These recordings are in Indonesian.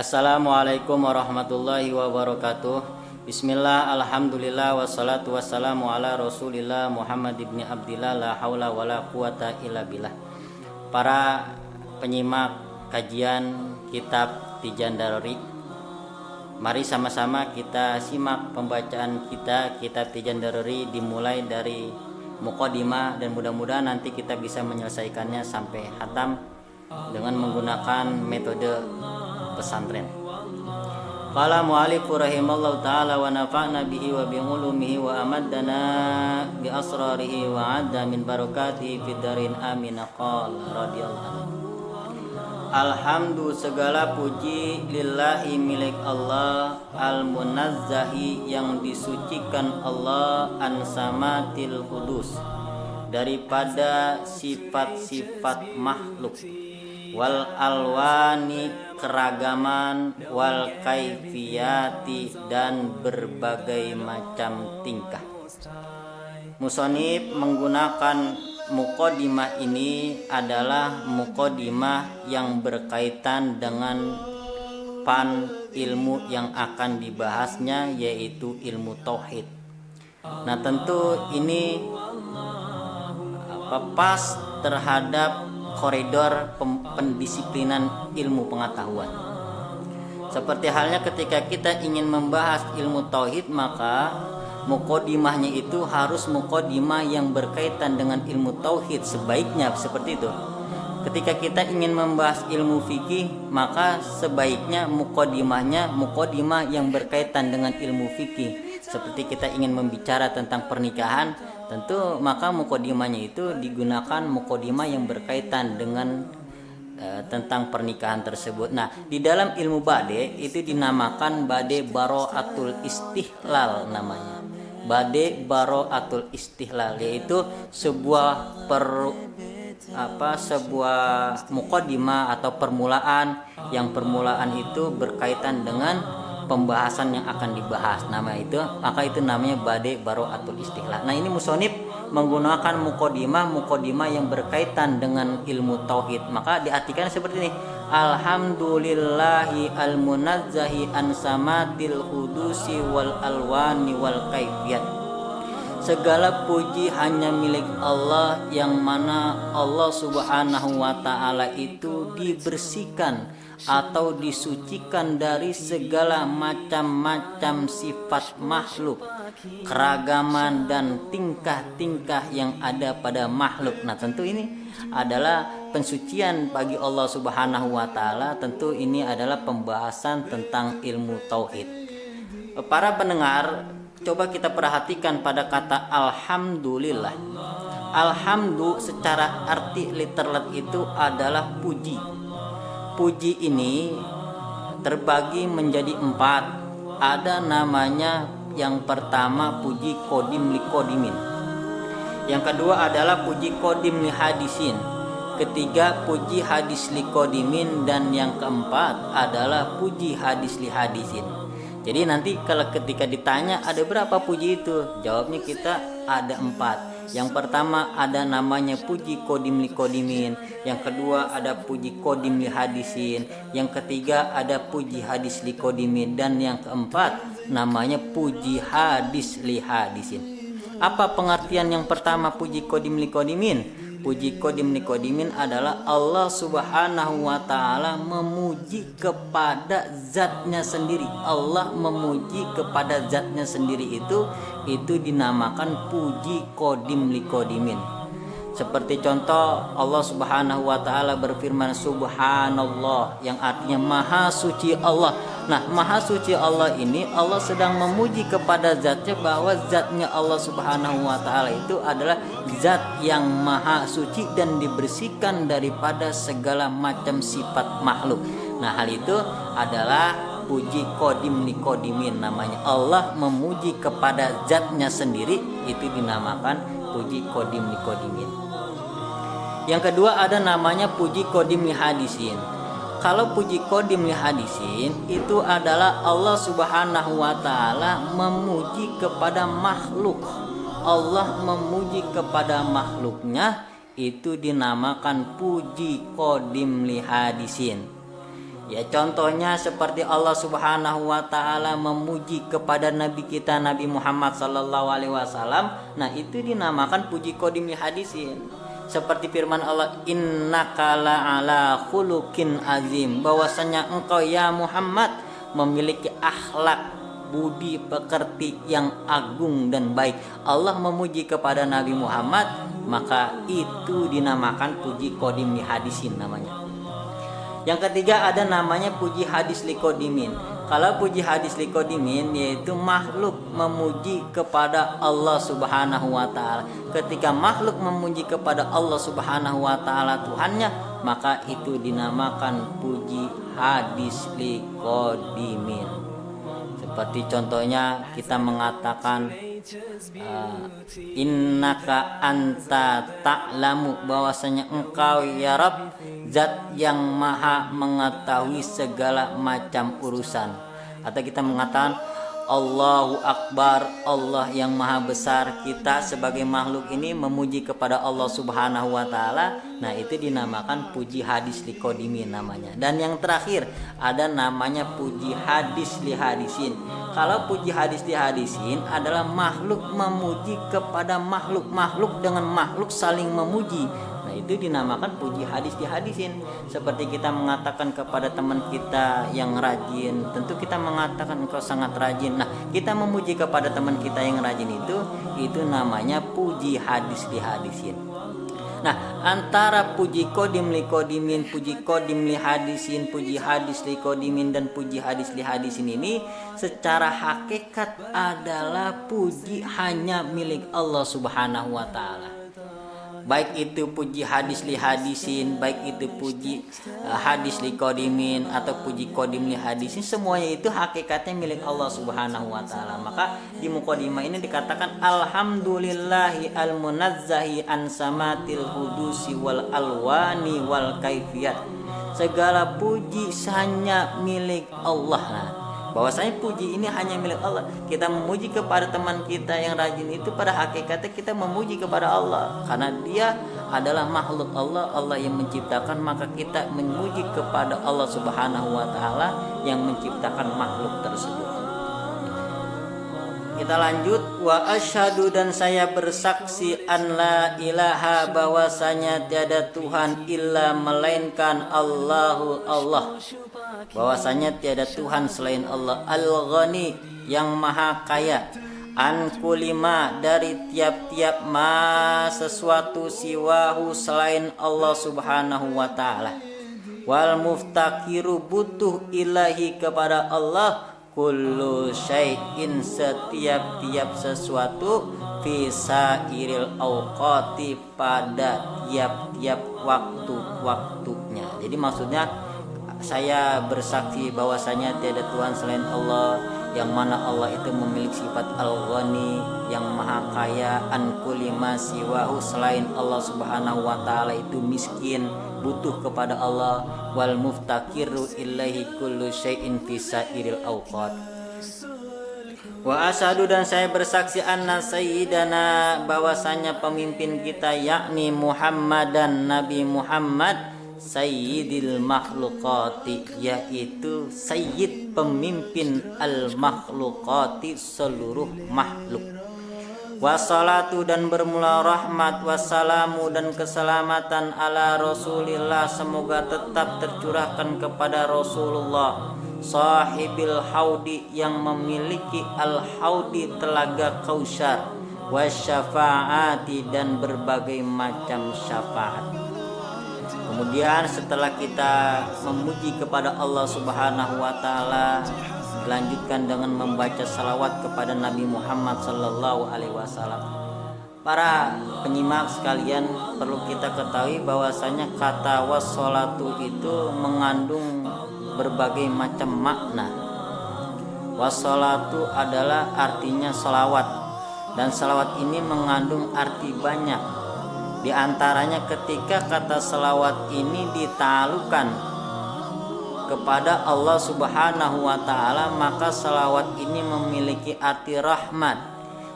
Assalamualaikum warahmatullahi wabarakatuh. Bismillah, alhamdulillah, wassalatu wassalamu ala rasulillah Muhammad ibni Abdillah, la haula wa la quwata illa billah. Para penyimak kajian kitab Tijan Daruri, mari sama-sama kita simak pembacaan kita kitab Tijan Daruri dimulai dari muqaddimah, dan mudah-mudahan nanti kita bisa menyelesaikannya sampai khatam dengan menggunakan metode pesantren. Qala mu'allifu rahimallahu ta'ala wa nafa'na bihi wa bi ulumihi wa amaddana bi asrarihi wa adda min barakatihi fid darin amin. Qala radhiyallahu anhu. Alhamdu, segala puji lillahi, milik Allah, al-munazzahi, yang disucikan Allah, an samatil hudus, daripada sifat-sifat makhluk, wal alwani, keragaman, wal kaifiyati, dan berbagai macam tingkah. Musonib menggunakan muqaddimah ini adalah muqaddimah yang berkaitan dengan pan ilmu yang akan dibahasnya, yaitu ilmu tauhid. Nah, tentu ini pas terhadap koridor pendisiplinan ilmu pengetahuan. Seperti halnya ketika kita ingin membahas ilmu tauhid, maka muqaddimahnya itu harus muqaddimah yang berkaitan dengan ilmu tauhid, sebaiknya seperti itu. Ketika kita ingin membahas ilmu fikih, maka sebaiknya muqaddimahnya muqaddimah yang berkaitan dengan ilmu fikih. Seperti kita ingin membicara tentang pernikahan, tentu maka muqaddimahnya itu digunakan muqaddimah yang berkaitan dengan tentang pernikahan tersebut. Nah, di dalam ilmu bade itu dinamakan bade bara'atul istihlal namanya. Bade bara'atul istihlal, yaitu sebuah sebuah muqaddimah atau permulaan, yang permulaan itu berkaitan dengan pembahasan yang akan dibahas. Maka itu namanya bade bara'atul istihlal. Nah, ini musonib menggunakan muqaddimah yang berkaitan dengan ilmu tauhid. Maka diartikan seperti ini: alhamdulillahi al-munazzahi an samatil hudusi wal alwani wal kaifiyat. Segala puji hanya milik Allah, yang mana Allah subhanahu wa ta'ala itu dibersihkan atau disucikan dari segala macam-macam sifat makhluk, keragaman, dan tingkah-tingkah yang ada pada makhluk. Nah, tentu ini adalah pensucian bagi Allah subhanahu wa ta'ala. Tentu ini adalah pembahasan tentang ilmu tauhid. Para pendengar, coba kita perhatikan pada kata alhamdulillah. Alhamdu secara arti literal itu adalah puji. Puji ini terbagi menjadi 4. Ada namanya, yang pertama puji kodim li kodimin, yang kedua adalah puji kodim li hadisin, ketiga puji hadis li kodimin, dan yang keempat adalah puji hadis li hadisin. Jadi nanti kalau ketika ditanya ada berapa puji itu, jawabnya kita ada 4. Yang pertama ada namanya puji kodim li kodimin, yang kedua ada puji kodim li hadisin, yang ketiga ada puji hadis li kodimin, dan yang keempat namanya puji hadis li hadisin. Apa pengertian yang pertama puji kodim li kodimin? Puji kodim li kodimin adalah Allah subhanahu wa ta'ala memuji kepada zatnya sendiri. Allah memuji kepada zatnya sendiri, itu dinamakan puji kodim li kodimin. Seperti contoh, Allah subhanahu wa ta'ala berfirman subhanallah, yang artinya maha suci Allah. Nah, maha suci Allah ini Allah sedang memuji kepada zatnya, bahwa zatnya Allah subhanahu wa ta'ala itu adalah zat yang maha suci dan dibersihkan daripada segala macam sifat makhluk. Nah, hal itu adalah puji kodim li kodimin namanya. Allah memuji kepada zatnya sendiri, itu dinamakan puji kodim li kodimin. Yang kedua ada namanya puji kodim li hadisin. Kalau puji kodim li hadisin itu adalah Allah subhanahu wa ta'ala memuji kepada makhluk. Allah memuji kepada makhluknya, itu dinamakan puji kodim li hadisin. Ya contohnya seperti Allah Subhanahu wa taala memuji kepada nabi kita Nabi Muhammad sallallahu alaihi wasallam. Nah, itu dinamakan puji qadim li hadisin. Seperti firman Allah, innaka la'ala khuluqin azim, bahwasanya engkau ya Muhammad memiliki akhlak budi pekerti yang agung dan baik. Allah memuji kepada Nabi Muhammad, maka itu dinamakan puji qadim li hadisin namanya. Yang ketiga ada namanya puji hadis liqodimin. Kalau puji hadis liqodimin yaitu makhluk memuji kepada Allah Subhanahu wa taala. Ketika makhluk memuji kepada Allah Subhanahu wa taala Tuhannya, maka itu dinamakan puji hadis liqodimin. Seperti contohnya kita mengatakan innaka anta ta'lamu, bahwasanya engkau ya Rabb zat yang maha mengetahui segala macam urusan. Atau kita mengatakan Allahu Akbar, Allah yang maha besar. Kita sebagai makhluk ini memuji kepada Allah Subhanahu wa taala. Nah, itu dinamakan puji hadis liqodimin namanya. Dan yang terakhir ada namanya puji hadis li hadisin. Kalau puji hadis li hadisin adalah makhluk memuji kepada makhluk dengan makhluk saling memuji. Nah, itu dinamakan puji hadis di hadisin. Seperti kita mengatakan kepada teman kita yang rajin, tentu kita mengatakan engkau sangat rajin. Nah, kita memuji kepada teman kita yang rajin itu namanya puji hadis di hadisin. Nah, antara puji qadim li qodimin, puji qadim li hadisin, puji hadis li qodimin dan puji hadis li hadisin ini secara hakikat adalah puji hanya milik Allah Subhanahu wa taala. Baik itu puji hadis li hadisin, baik itu puji hadis li qodimin atau puji qadim li hadisin, semuanya itu hakikatnya milik Allah Subhanahu wa taala. Maka di muqaddimah ini dikatakan alhamdulillahi almunazzahi an samatil hudusi wal alwani wal kaifiyat. Segala puji hanya milik Allah. Nah, bahwasanya puji ini hanya milik Allah. Kita memuji kepada teman kita yang rajin itu pada hakikatnya kita memuji kepada Allah, karena dia adalah makhluk Allah, Allah yang menciptakan, maka kita memuji kepada Allah Subhanahu wa taala yang menciptakan makhluk tersebut. Kita lanjut, wa asyhadu, dan saya bersaksi an la ilaha, bahwasanya tiada Tuhan illa melainkan Allahu Allah, bahwasanya tiada Tuhan selain Allah, al-ghani yang maha kaya, an kulima dari tiap-tiap ma sesuatu siwahu selain Allah Subhanahu wa taala, wal muftakiru butuh ilahi kepada Allah, kullu syai'in setiap-tiap sesuatu, fi sairil awqati pada tiap-tiap waktu-waktunya. Jadi maksudnya saya bersaksi bahwasanya tiada Tuhan selain Allah, yang mana Allah itu memiliki sifat al-ghani yang maha kaya, an kulli ma siwahu selain Allah Subhanahu wa taala itu miskin, butuh kepada Allah, wal muftakiru ilaihi kullu syai'in fi sairil awqat. Wa asyhadu, dan saya bersaksi anna sayyidana, bahwasanya pemimpin kita yakni Muhammadan, Nabi Muhammad, sayyidil makhluqati, yaitu sayyid pemimpin al makhluqati seluruh makhluk. Wassalatu, dan bermula rahmat, wassalamu, dan keselamatan ala Rasulillah, semoga tetap tercurahkan kepada Rasulullah, sahibil haudi yang memiliki al haudi telaga Kautsar, wasyafaati, dan berbagai macam syafaat. Kemudian setelah kita memuji kepada Allah Subhanahu wa taala, dilanjutkan dengan membaca salawat kepada Nabi Muhammad sallallahu alaihi wasallam. Para penyimak sekalian, perlu kita ketahui bahwasanya kata wassalatu itu mengandung berbagai macam makna. Wassalatu adalah artinya salawat, dan salawat ini mengandung arti banyak. Di antaranya ketika kata salawat ini ditalukan kepada Allah Subhanahu wa taala, maka salawat ini memiliki arti rahmat.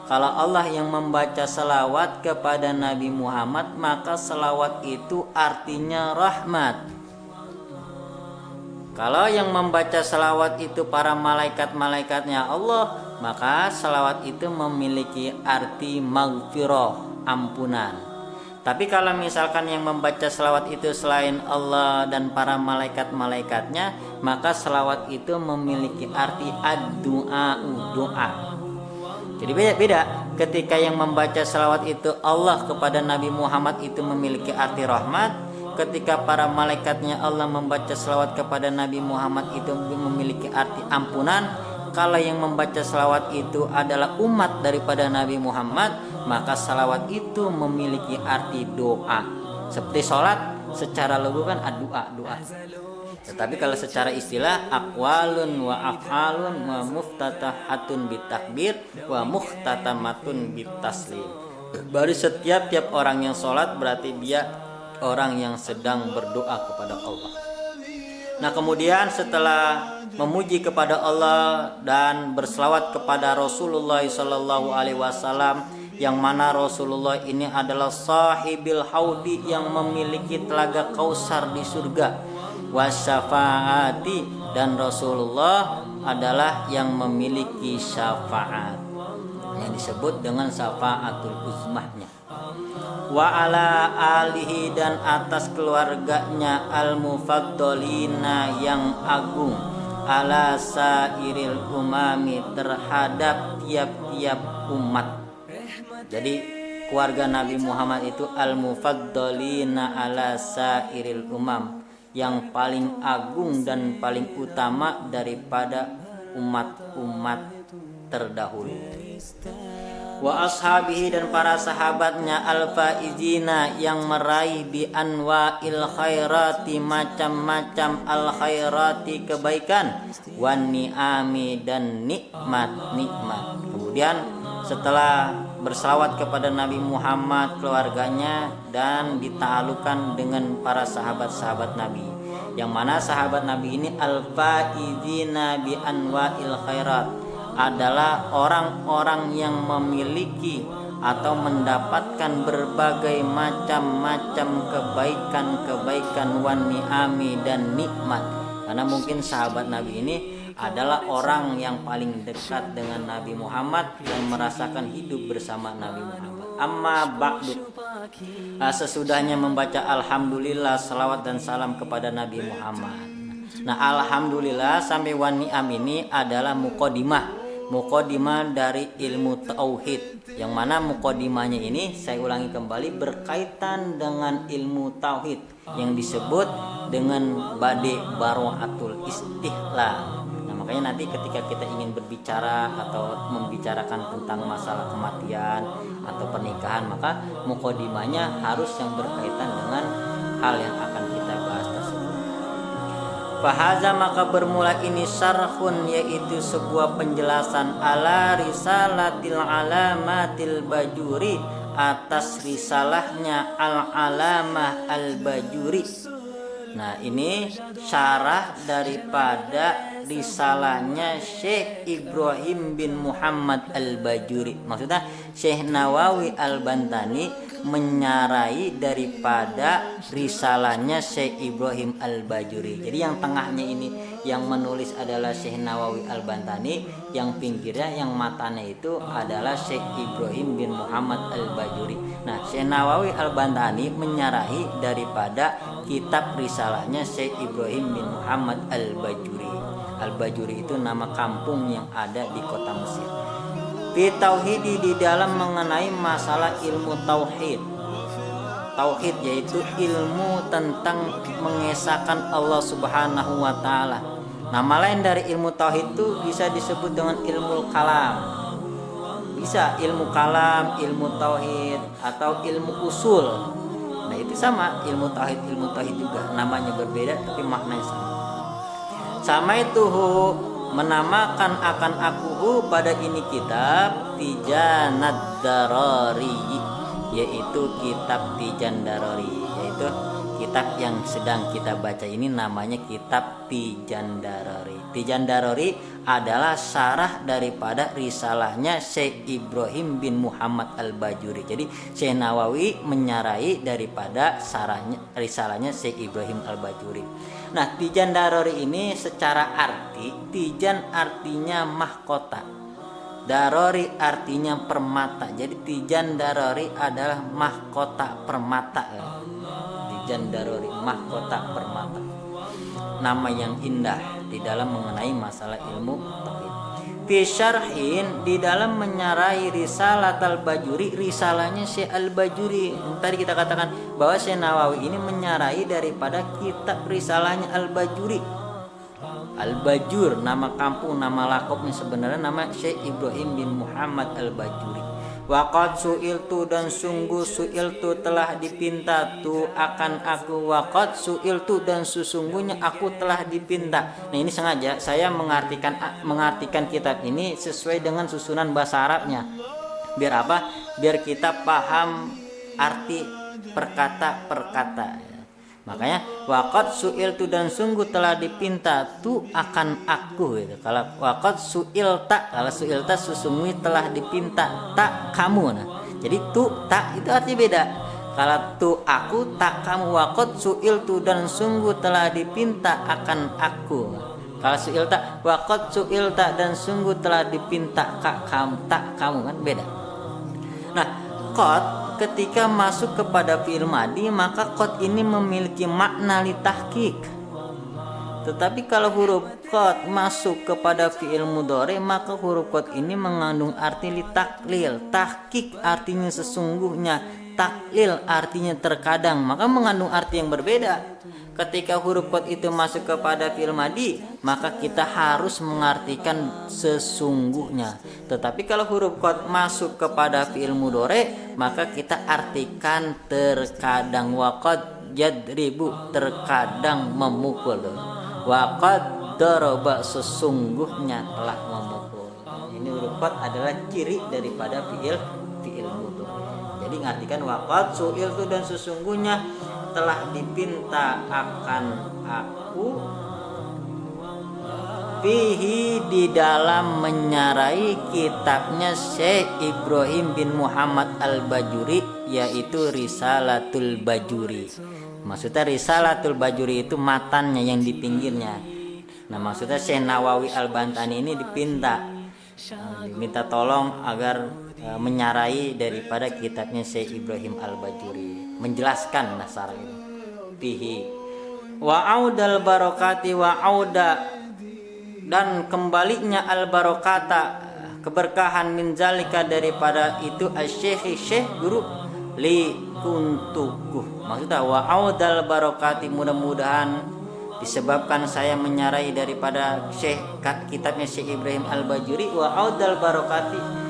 Kalau Allah yang membaca salawat kepada Nabi Muhammad, maka salawat itu artinya rahmat. Kalau yang membaca salawat itu para malaikat-malaikatnya Allah, maka salawat itu memiliki arti maghfirah, ampunan. Tapi kalau misalkan yang membaca salawat itu selain Allah dan para malaikat-malaikatnya, maka salawat itu memiliki arti ad-du'a, doa. Jadi beda-beda. Ketika yang membaca salawat itu Allah kepada Nabi Muhammad itu memiliki arti rahmat. Ketika para malaikatnya Allah membaca salawat kepada Nabi Muhammad itu memiliki arti ampunan. Kalau yang membaca salawat itu adalah umat daripada Nabi Muhammad, maka salawat itu memiliki arti doa. Seperti sholat secara logo kan doa. Tetapi kalau secara istilah aqwalun wa af'alun wa muftatahatun bitakbir wa muhtatamatun bitaslim. Baru setiap orang yang sholat berarti dia orang yang sedang berdoa kepada Allah. Nah, kemudian setelah memuji kepada Allah dan berselawat kepada Rasulullah sallallahu alaihi wasallam, yang mana Rasulullah ini adalah sahibil haudi, yang memiliki telaga Kausar di surga, wasyafaati, dan Rasulullah adalah yang memiliki syafaat yang disebut dengan syafaatul uzmahnya. Wa ala alihi, dan atas keluarganya al-mufaddalina yang agung, ala sairil umami, terhadap tiap-tiap umat. Jadi keluarga Nabi Muhammad itu al-mufaddalina ala sairil umam, yang paling agung dan paling utama daripada umat-umat terdahulu. Wa ashabihi, dan para sahabatnya al-faizina, yang meraih bi anwa'il khairati, macam-macam al khairati, kebaikan, wan ni'ami, dan nikmat-nikmat. Kemudian setelah bersalawat kepada Nabi Muhammad, keluarganya, dan dita'alukan dengan para sahabat-sahabat Nabi, yang mana sahabat Nabi ini al-faizina bi anwa'il khairat, adalah orang-orang yang memiliki atau mendapatkan berbagai macam-macam kebaikan-kebaikan, wan ni'ami, dan nikmat. Karena mungkin sahabat Nabi ini adalah orang yang paling dekat dengan Nabi Muhammad dan merasakan hidup bersama Nabi Muhammad. Amma ba'du, sesudahnya membaca alhamdulillah, salawat dan salam kepada Nabi Muhammad. Nah, alhamdulillah sampai wan ni'am ini adalah muqaddimah dari ilmu tauhid, yang mana muqaddimahnya ini, saya ulangi kembali, berkaitan dengan ilmu tauhid yang disebut dengan bade baraatul istihlal. Nah, makanya nanti ketika kita ingin berbicara atau membicarakan tentang masalah kematian atau pernikahan, maka muqaddimahnya harus yang berkaitan dengan hal yang akan kita bahas tersebut. Fahaza, maka bermula ini syarhun, yaitu sebuah penjelasan ala risalatil alamatil bajuri, atas risalahnya al-alamah al-bajuri. Nah, ini syarah daripada risalahnya Syekh Ibrahim bin Muhammad al-Bajuri. Maksudnya Syekh Nawawi al-Bantani menyarai daripada risalahnya Syekh Ibrahim al-Bajuri. Jadi yang tengahnya ini yang menulis adalah Syekh Nawawi al-Bantani, yang pinggirnya, yang matanya itu adalah Syekh Ibrahim bin Muhammad al-Bajuri. Nah, Syekh Nawawi al-Bantani menyarai daripada kitab risalahnya Syekh Ibrahim bin Muhammad al-Bajuri. Al-Bajuri itu nama kampung yang ada di kota Mesir. Fi tauhidi, di dalam mengenai masalah ilmu tauhid. Tauhid yaitu ilmu tentang mengesahkan Allah Subhanahu wa taala. Nama lain dari ilmu tauhid itu bisa disebut dengan ilmu kalam. Bisa ilmu kalam, ilmu tauhid, atau ilmu usul. Nah, itu sama, ilmu tauhid juga, namanya berbeda tapi maknanya sama. Sama itu menamakan akan akuhu pada ini kitab Tijanad Darari, yaitu kitab Tijan Darari, yaitu kitab yang sedang kita baca ini namanya kitab Tijan Darari. Tijan Darari adalah syarah daripada risalahnya Syekh Ibrahim bin Muhammad al-Bajuri. Jadi Syekh Nawawi menyarai daripada syarahnya risalahnya Syekh Ibrahim al-Bajuri. Nah, Tijan Darori ini secara arti, Tijan artinya mahkota, Darori artinya permata. Jadi Tijan Darori adalah mahkota permata. Tijan Darori, mahkota permata. Nama yang indah di dalam mengenai masalah ilmu tauhid. Fi syarhin, di dalam menyarai risalah al-Bajuri, risalahnya Syekh al-Bajuri. Tadi kita katakan bahwa Syekh Nawawi ini menyarai daripada kitab risalahnya al-Bajuri. Al-Bajur, nama kampung, nama lakopnya sebenarnya nama Syekh Ibrahim bin Muhammad al-Bajuri. Waqad su'iltu, dan sungguh su'iltu telah dipinta tu akan aku. Waqad su'iltu, dan sesungguhnya aku telah dipinta. Nah, ini sengaja saya mengartikan kitab ini sesuai dengan susunan bahasa Arabnya. Biar apa? Biar kita paham arti perkata per kata. Makanya waqad su'iltu, dan sungguh telah dipinta tu akan aku gitu. Kalau waqad su'ilta, kalau su'ilta sesungguhnya telah dipinta, tak kamu. Nah, jadi tu tak itu artinya beda. Kalau tu aku, tak kamu. Waqad su'iltu, dan sungguh telah dipinta akan aku. Kalau su'ilta, waqad su'ilta, dan sungguh telah dipinta kamu, tak kamu, kan beda. Nah, qad ketika masuk kepada fi'il madi, maka qad ini memiliki makna li tahqiq. Tetapi kalau huruf qad masuk kepada fi'il mudhari, maka huruf qad ini mengandung arti li taklil. Tahqiq artinya sesungguhnya, taklil artinya terkadang, maka mengandung arti yang berbeda. Ketika huruf qad itu masuk kepada fi'il madi, maka kita harus mengartikan sesungguhnya. Tetapi kalau huruf qad masuk kepada fi'il mudhari, maka kita artikan terkadang. Waqad yadribu, terkadang memukul. Waqad daraba, sesungguhnya telah memukul. Ini huruf qad adalah ciri daripada fi'il mudhari. Jadi ngartikan waqad su'iltu, dan sesungguhnya telah dipinta akan aku, fihi, di dalam menyarai kitabnya Syekh Ibrahim bin Muhammad al-Bajuri, yaitu Risalatul Bajuri. Maksudnya Risalatul Bajuri itu matannya yang di pinggirnya. Nah, maksudnya Syekh Nawawi al-Bantani ini diminta tolong agar menyarai daripada kitabnya Syekh Ibrahim al-Bajuri, menjelaskan dasar itu. Fihi wa audal barokati, wa auda, dan kembalinya al barokata, keberkahan, min zalika, daripada itu asy-syekh, syekh guru, li kuntuku. Maksudnya wa audal barokati, mudah-mudahan disebabkan saya menyarai daripada syekh kitabnya Syekh Ibrahim al-Bajuri, wa audal barokati,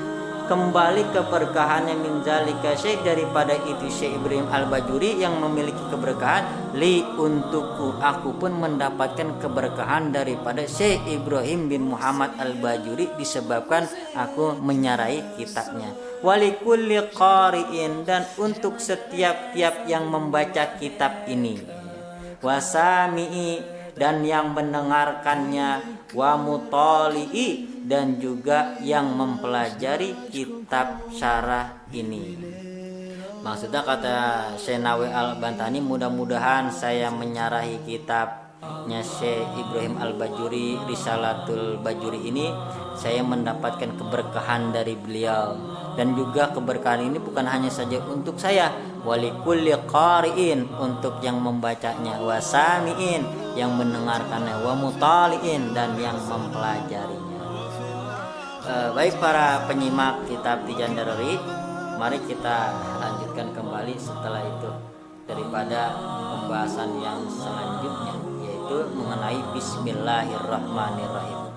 kembali keberkahannya, min zalika syekh, daripada itu Syekh Ibrahim al-Bajuri yang memiliki keberkahan, li untukku, aku pun mendapatkan keberkahan daripada Syekh Ibrahim bin Muhammad al-Bajuri disebabkan aku menyarai kitabnya. Walikulli qari'in, dan untuk setiap-tiap yang membaca kitab ini, wasami'i, dan yang mendengarkannya, wa mutali'i, dan juga yang mempelajari kitab syarah ini. Maksudnya kata Syekh Nawawi al-Bantani, mudah-mudahan saya menyarahi kitabnya Syekh Ibrahim al-Bajuri, Risalatul Bajuri ini, saya mendapatkan keberkahan dari beliau. Dan juga keberkahan ini bukan hanya saja untuk saya, walikulli qari'in, untuk yang membacanya, wasami'in, yang mendengarkannya, wa mutali'in, dan yang mempelajarinya. Baik para penyimak kitab Tijan Darori, mari kita lanjutkan kembali setelah itu daripada pembahasan yang selanjutnya, yaitu mengenai Bismillahirrahmanirrahim.